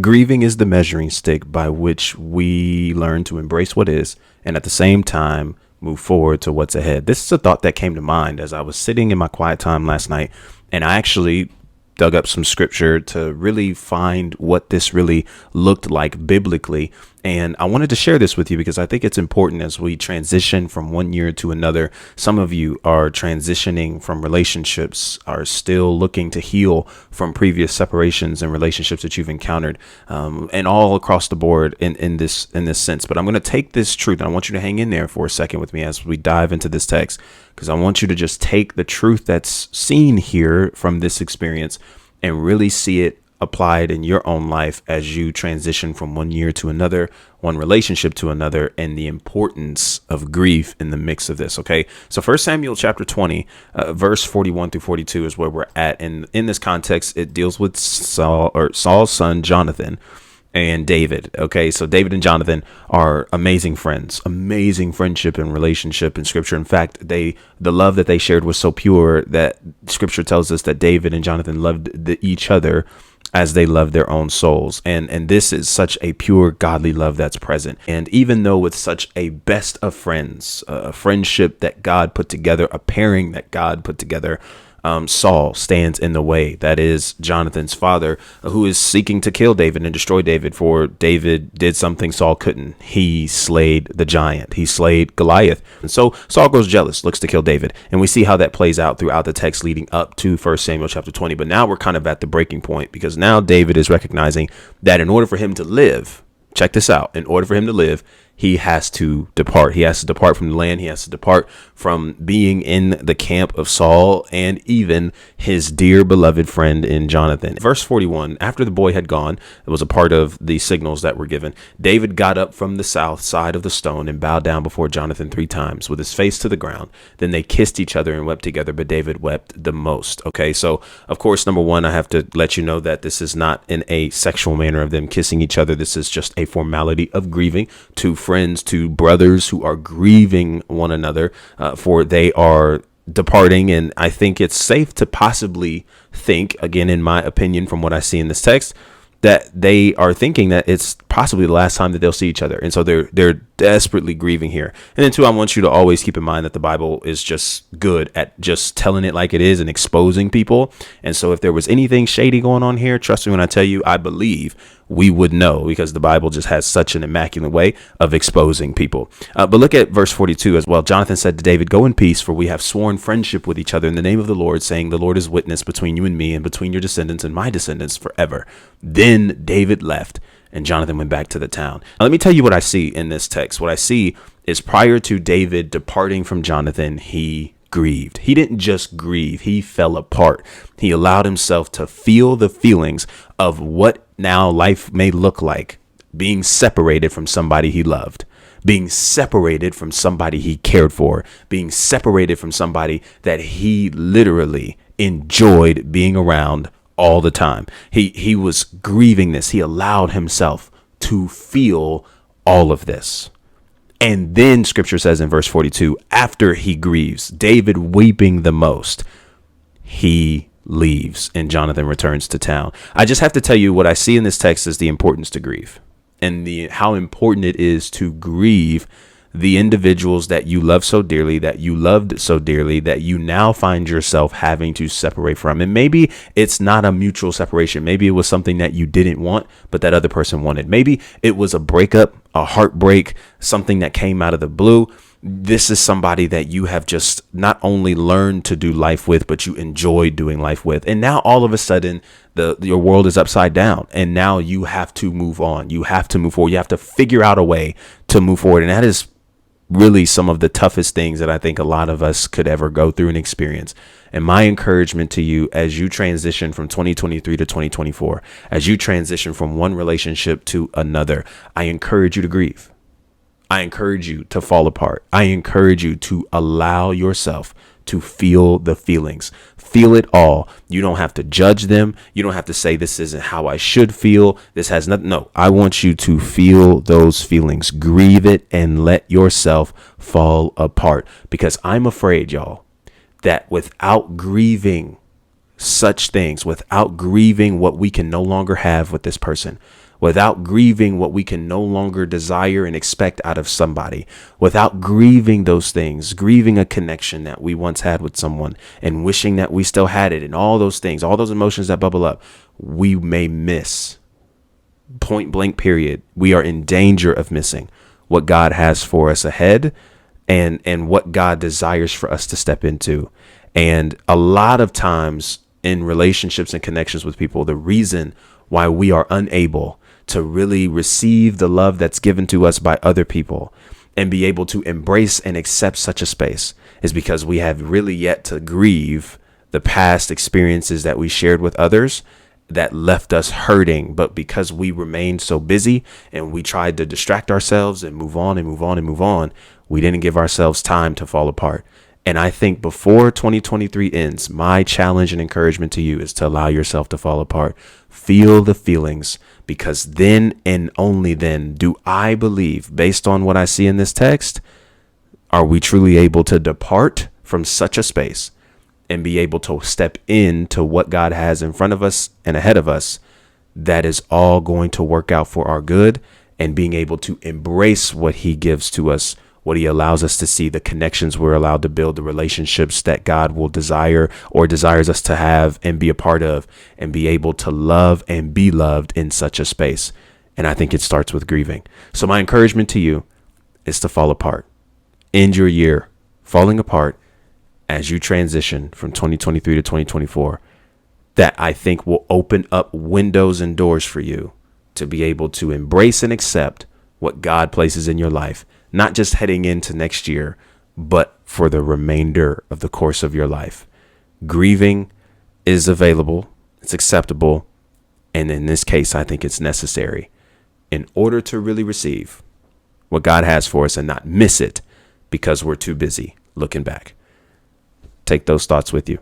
Grieving is the measuring stick by which we learn to embrace what is and at the same time move forward to what's ahead. This is a thought that came to mind as I was sitting in my quiet time last night, and I actually dug up some scripture to really find what this really looked like biblically. And I wanted to share this with you because I think it's important as we transition from one year to another. Some of you are transitioning from relationships, are still looking to heal from previous separations and relationships that you've encountered, and all across the board in this sense. But I'm going to take this truth, and I want you to hang in there for a second with me as we dive into this text, because I want you to just take the truth that's seen here from this experience and really see it applied in your own life as you transition from one year to another, one relationship to another, and the importance of grief in the mix of this. Okay. So 1 Samuel chapter 20, verse 41 through 42 is where we're at. And in this context, it deals with Saul's son, Jonathan, and David. Okay. So David and Jonathan are amazing friends, amazing friendship and relationship in scripture. In fact, the love that they shared was so pure that scripture tells us that David and Jonathan loved each other as they love their own souls. And this is such a pure godly love that's present. And even though with such a best of friends, a friendship that God put together, a pairing that God put together, Saul stands in the way. That is Jonathan's father, who is seeking to kill David and destroy David, for David did something Saul couldn't. He slayed the giant. He slayed Goliath. And so Saul grows jealous, looks to kill David. And we see how that plays out throughout the text leading up to 1 Samuel chapter 20. But now we're kind of at the breaking point, because now David is recognizing that in order for him to live, check this out, in order for him to live, he has to depart. He has to depart from the land. He has to depart from being in the camp of Saul and even his dear beloved friend in Jonathan. Verse 41, after the boy had gone, it was a part of the signals that were given. David got up from the south side of the stone and bowed down before Jonathan 3 times with his face to the ground. Then they kissed each other and wept together, but David wept the most. Okay, so of course, number one, I have to let you know that this is not in a sexual manner of them kissing each other. This is just a formality of grieving. Two friends, to brothers who are grieving one another, for they are departing. And I think it's safe to possibly think, again, in my opinion, from what I see in this text, that they are thinking that it's possibly the last time that they'll see each other. And so they're desperately grieving here. And then two, I want you to always keep in mind that the Bible is just good at just telling it like it is and exposing people. And so if there was anything shady going on here, trust me when I tell you, I believe we would know, because the Bible just has such an immaculate way of exposing people. But look at verse 42 as well. Jonathan said to David, "Go in peace, for we have sworn friendship with each other in the name of the Lord, saying, the Lord is witness between you and me and between your descendants and my descendants forever." Then David left and Jonathan went back to the town. Now, let me tell you what I see in this text. What I see is prior to David departing from Jonathan, he grieved. He didn't just grieve. He fell apart. He allowed himself to feel the feelings of what now life may look like, being separated from somebody he loved, being separated from somebody he cared for, being separated from somebody that he literally enjoyed being around all the time. He was grieving this. He allowed himself to feel all of this. And then scripture says in verse 42, after he grieves, David weeping the most, he leaves and Jonathan returns to town. I just have to tell you what I see in this text is the importance to grieve, and how important it is to grieve the individuals that you love so dearly, that you loved so dearly, that you now find yourself having to separate from. And maybe it's not a mutual separation. Maybe it was something that you didn't want, but that other person wanted. Maybe it was a breakup, a heartbreak, something that came out of the blue. This is somebody that you have just not only learned to do life with, but you enjoy doing life with. And now all of a sudden, your world is upside down. And now you have to move on. You have to move forward. You have to figure out a way to move forward. And that is really some of the toughest things that I think a lot of us could ever go through and experience. And my encouragement to you as you transition from 2023 to 2024, as you transition from one relationship to another, I encourage you to grieve. I encourage you to fall apart. I encourage you to allow yourself to feel the feelings. Feel it all. You don't have to judge them. You don't have to say this isn't how I should feel. This has nothing. No, I want you to feel those feelings. Grieve it and let yourself fall apart. Because I'm afraid, y'all, that without grieving such things, without grieving what we can no longer have with this person, without grieving what we can no longer desire and expect out of somebody, without grieving those things, grieving a connection that we once had with someone and wishing that we still had it, and all those things, all those emotions that bubble up, we may miss, point blank period. We are in danger of missing what God has for us ahead, and what God desires for us to step into. And a lot of times in relationships and connections with people, the reason why we are unable to really receive the love that's given to us by other people and be able to embrace and accept such a space is because we have really yet to grieve the past experiences that we shared with others that left us hurting. But because we remained so busy and we tried to distract ourselves and move on and move on and move on, we didn't give ourselves time to fall apart. And I think before 2023 ends, my challenge and encouragement to you is to allow yourself to fall apart. Feel the feelings, because then and only then do I believe, based on what I see in this text, are we truly able to depart from such a space and be able to step into what God has in front of us and ahead of us that is all going to work out for our good, and being able to embrace what he gives to us, what he allows us to see, the connections we're allowed to build, the relationships that God will desire or desires us to have and be a part of, and be able to love and be loved in such a space. And I think it starts with grieving. So my encouragement to you is to fall apart. End your year falling apart as you transition from 2023 to 2024. That I think will open up windows and doors for you to be able to embrace and accept what God places in your life, not just heading into next year, but for the remainder of the course of your life. Grieving is available, it's acceptable, and in this case, I think it's necessary in order to really receive what God has for us and not miss it because we're too busy looking back. Take those thoughts with you.